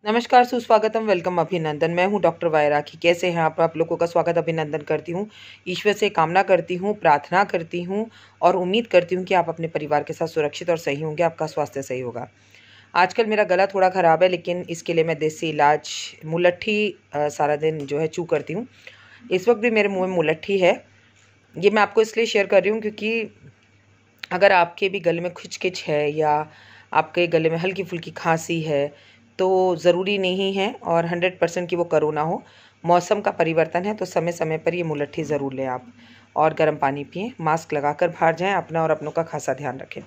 नमस्कार, सुस्वागतम, वेलकम, अभिनंदन। मैं हूं डॉक्टर वाय राखी। कैसे हैं आप लोगों का स्वागत, अभिनंदन करती हूं। ईश्वर से कामना करती हूं, प्रार्थना करती हूं और उम्मीद करती हूं कि आप अपने परिवार के साथ सुरक्षित और सही होंगे, आपका स्वास्थ्य सही होगा। आजकल मेरा गला थोड़ा ख़राब है, लेकिन इसके लिए मैं देसी इलाज मुलट्ठी सारा दिन जो है चू करती हूँ। इस वक्त भी मेरे मुँह में मुलट्ठी है। ये मैं आपको इसलिए शेयर कर रही हूँ क्योंकि अगर आपके भी गले में खिच-खिच है या आपके गले में हल्की-फुल्की खाँसी है, तो ज़रूरी नहीं है और 100% कि वो कोरोना हो। मौसम का परिवर्तन है, तो समय-समय पर ये मुलट्ठी ज़रूर लें आप और गर्म पानी पिएँ, मास्क लगाकर बाहर जाएँ, अपना और अपनों का ख़ासा ध्यान रखें।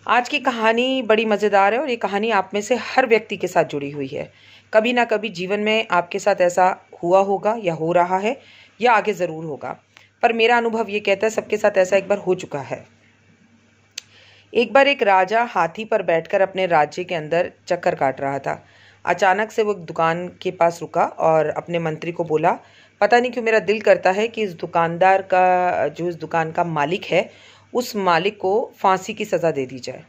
आज की कहानी बड़ी मज़ेदार है और ये कहानी आप में से हर व्यक्ति के साथ जुड़ी हुई है। कभी ना कभी जीवन में आपके साथ ऐसा हुआ होगा या हो रहा है या आगे ज़रूर होगा। पर मेरा अनुभव ये कहता है सबके साथ ऐसा एक बार हो चुका है। एक बार एक राजा हाथी पर बैठकर अपने राज्य के अंदर चक्कर काट रहा था। अचानक से वो एक दुकान के पास रुका और अपने मंत्री को बोला, पता नहीं क्यों मेरा दिल करता है कि इस दुकानदार का जो इस दुकान का मालिक है, उस मालिक को फांसी की सज़ा दे दी जाए।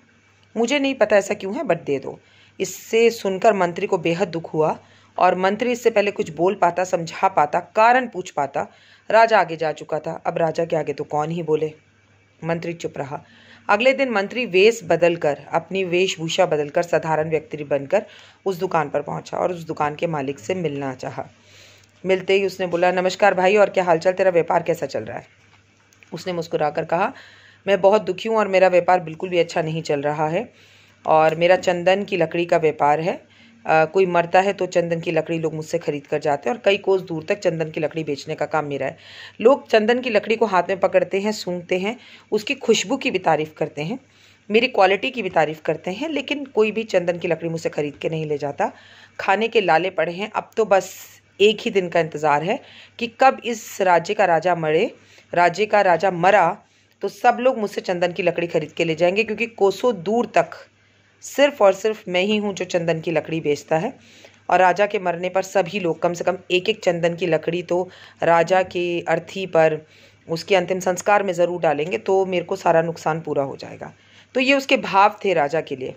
मुझे नहीं पता ऐसा क्यों है, बट दे दो। इससे सुनकर मंत्री को बेहद दुख हुआ और मंत्री इससे पहले कुछ बोल पाता, समझा पाता, कारण पूछ पाता, राजा आगे जा चुका था। अब राजा के आगे तो कौन ही बोले। मंत्री चुप रहा। अगले दिन मंत्री अपनी वेशभूषा बदलकर साधारण व्यक्ति बनकर उस दुकान पर पहुंचा और उस दुकान के मालिक से मिलना चाहा। मिलते ही उसने बोला, नमस्कार भाई, और क्या हालचाल, तेरा व्यापार कैसा चल रहा है? उसने मुस्कुराकर कहा, मैं बहुत दुखी हूँ और मेरा व्यापार बिल्कुल भी अच्छा नहीं चल रहा है और मेरा चंदन की लकड़ी का व्यापार है। कोई मरता है तो चंदन की लकड़ी लोग मुझसे खरीद कर जाते हैं और कई कोस दूर तक चंदन की लकड़ी बेचने का काम मेरा है। लोग चंदन की लकड़ी को हाथ में पकड़ते हैं, सूंघते हैं, उसकी खुशबू की भी तारीफ़ करते हैं, मेरी क्वालिटी की भी तारीफ़ करते हैं, लेकिन कोई भी चंदन की लकड़ी मुझसे ख़रीद के नहीं ले जाता। खाने के लाले पड़े हैं। अब तो बस एक ही दिन का इंतज़ार है कि कब इस राज्य का राजा मरे। राज्य का राजा मरा तो सब लोग मुझसे चंदन की लकड़ी खरीद के ले जाएंगे, क्योंकि कोसों दूर तक सिर्फ़ और सिर्फ मैं ही हूँ जो चंदन की लकड़ी बेचता है। और राजा के मरने पर सभी लोग कम से कम एक एक चंदन की लकड़ी तो राजा की अर्थी पर उसके अंतिम संस्कार में ज़रूर डालेंगे, तो मेरे को सारा नुकसान पूरा हो जाएगा। तो ये उसके भाव थे राजा के लिए।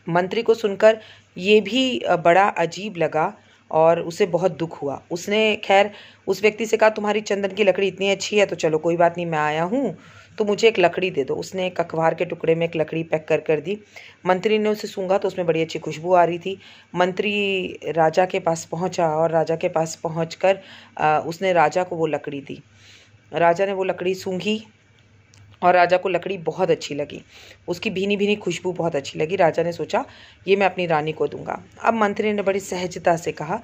मंत्री को सुनकर ये भी बड़ा अजीब लगा और उसे बहुत दुख हुआ। उसने खैर उस व्यक्ति से कहा, तुम्हारी चंदन की लकड़ी इतनी अच्छी है तो चलो कोई बात नहीं, मैं आया हूँ तो मुझे एक लकड़ी दे दो। उसने एक अखबार के टुकड़े में एक लकड़ी पैक कर दी। मंत्री ने उसे सूंघा तो उसमें बड़ी अच्छी खुशबू आ रही थी। मंत्री राजा के पास पहुँचा और राजा के पास पहुँचकर उसने राजा को वो लकड़ी दी। राजा ने वो लकड़ी सूंघी और राजा को लकड़ी बहुत अच्छी लगी। उसकी भीनी भीनी खुशबू बहुत अच्छी लगी। राजा ने सोचा, ये मैं अपनी रानी को दूंगा। अब मंत्री ने बड़ी सहजता से कहा,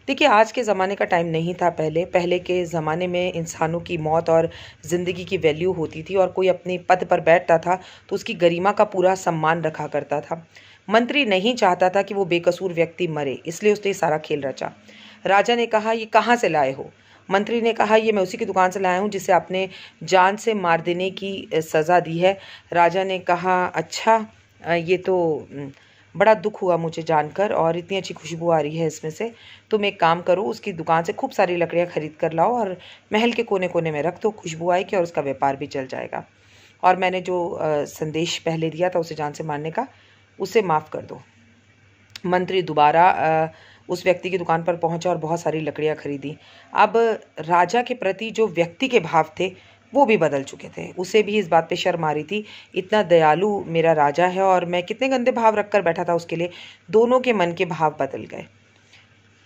देखिए आज के ज़माने का टाइम नहीं था। पहले के ज़माने में इंसानों की मौत और ज़िंदगी की वैल्यू होती थी और कोई अपने पद पर बैठता था तो उसकी गरिमा का पूरा सम्मान रखा करता था। मंत्री नहीं चाहता था कि वो बेकसूर व्यक्ति मरे, इसलिए उसने सारा खेल रचा। राजा ने कहा, ये कहाँ से लाए हो? मंत्री ने कहा, ये मैं उसी की दुकान से लाया हूँ जिसे आपने जान से मार देने की सज़ा दी है। राजा ने कहा, अच्छा, ये तो बड़ा दुख हुआ मुझे जानकर और इतनी अच्छी खुशबू आ रही है इसमें से। तुम एक काम करो, उसकी दुकान से खूब सारी लकड़ियाँ खरीद कर लाओ और महल के कोने कोने में रख दो, खुशबू आएगी और उसका व्यापार भी चल जाएगा। और मैंने जो संदेश पहले दिया था उसे जान से मारने का, उसे माफ़ कर दो। मंत्री दोबारा उस व्यक्ति की दुकान पर पहुंचा और बहुत सारी लकड़ियां खरीदी। अब राजा के प्रति जो व्यक्ति के भाव थे वो भी बदल चुके थे। उसे भी इस बात पे शर्म आ रही थी, इतना दयालु मेरा राजा है और मैं कितने गंदे भाव रखकर बैठा था उसके लिए। दोनों के मन के भाव बदल गए।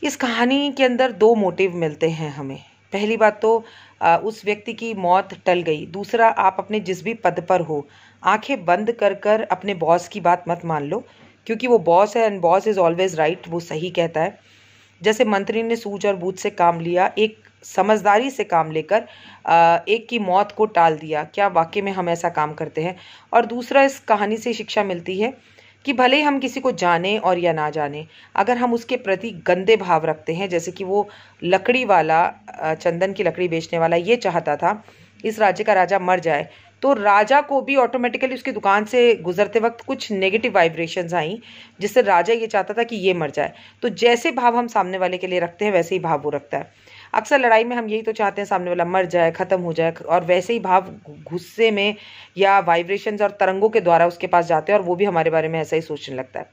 इस कहानी के अंदर दो मोटिव मिलते हैं हमें। पहली बात तो उस व्यक्ति की मौत टल गई। दूसरा, आप अपने जिस भी पद पर हो, आंखें बंद कर कर अपने बॉस की बात मत मान लो, क्योंकि वो बॉस है and boss is always right, वो सही कहता है। जैसे मंत्री ने सूझ और बूझ से काम लिया, एक समझदारी से काम लेकर एक की मौत को टाल दिया। क्या वाकई में हम ऐसा काम करते हैं? और दूसरा, इस कहानी से शिक्षा मिलती है कि भले ही हम किसी को जाने और या ना जाने, अगर हम उसके प्रति गंदे भाव रखते हैं, जैसे कि वो लकड़ी वाला, चंदन की लकड़ी बेचने वाला ये चाहता था इस राज्य का राजा मर जाए, तो राजा को भी ऑटोमेटिकली उसकी दुकान से गुजरते वक्त कुछ नेगेटिव वाइब्रेशंस आई, जिससे राजा ये चाहता था कि ये मर जाए। तो जैसे भाव हम सामने वाले के लिए रखते हैं वैसे ही भाव वो रखता है। अक्सर लड़ाई में हम यही तो चाहते हैं, सामने वाला मर जाए, ख़त्म हो जाए, और वैसे ही भाव गुस्से में या वाइब्रेशंस और तरंगों के द्वारा उसके पास जाते हैं और वो भी हमारे बारे में ऐसा ही सोचने लगता है।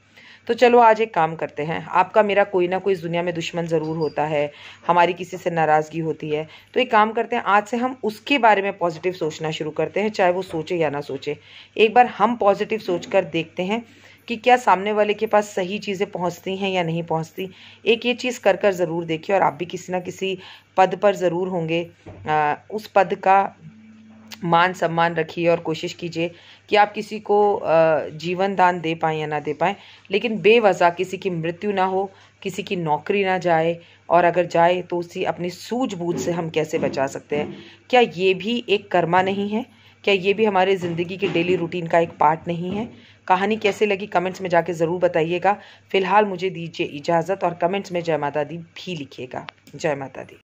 तो चलो आज एक काम करते हैं, आपका मेरा कोई ना कोई इस दुनिया में दुश्मन ज़रूर होता है, हमारी किसी से नाराज़गी होती है, तो एक काम करते हैं आज से हम उसके बारे में पॉजिटिव सोचना शुरू करते हैं, चाहे वो सोचे या ना सोचे। एक बार हम पॉजिटिव सोचकर देखते हैं कि क्या सामने वाले के पास सही चीज़ें पहुंचती हैं या नहीं पहुंचती। एक ये चीज़ कर कर ज़रूर देखिए और आप भी किसी ना किसी पद पर ज़रूर होंगे। उस पद का मान सम्मान रखिए और कोशिश कीजिए कि आप किसी को जीवन दान दे पाएँ या ना दे पाएँ, लेकिन बेवजह किसी की मृत्यु ना हो, किसी की नौकरी ना जाए, और अगर जाए तो उसी अपनी सूझबूझ से हम कैसे बचा सकते हैं। क्या ये भी एक कर्मा नहीं है? क्या ये भी हमारे ज़िंदगी के डेली रूटीन का एक पार्ट नहीं है? कहानी कैसे लगी कमेंट्स में जाके ज़रूर बताइएगा। फ़िलहाल मुझे दीजिए इजाज़त और कमेंट्स में जय माता दी भी लिखिएगा। जय माता दी।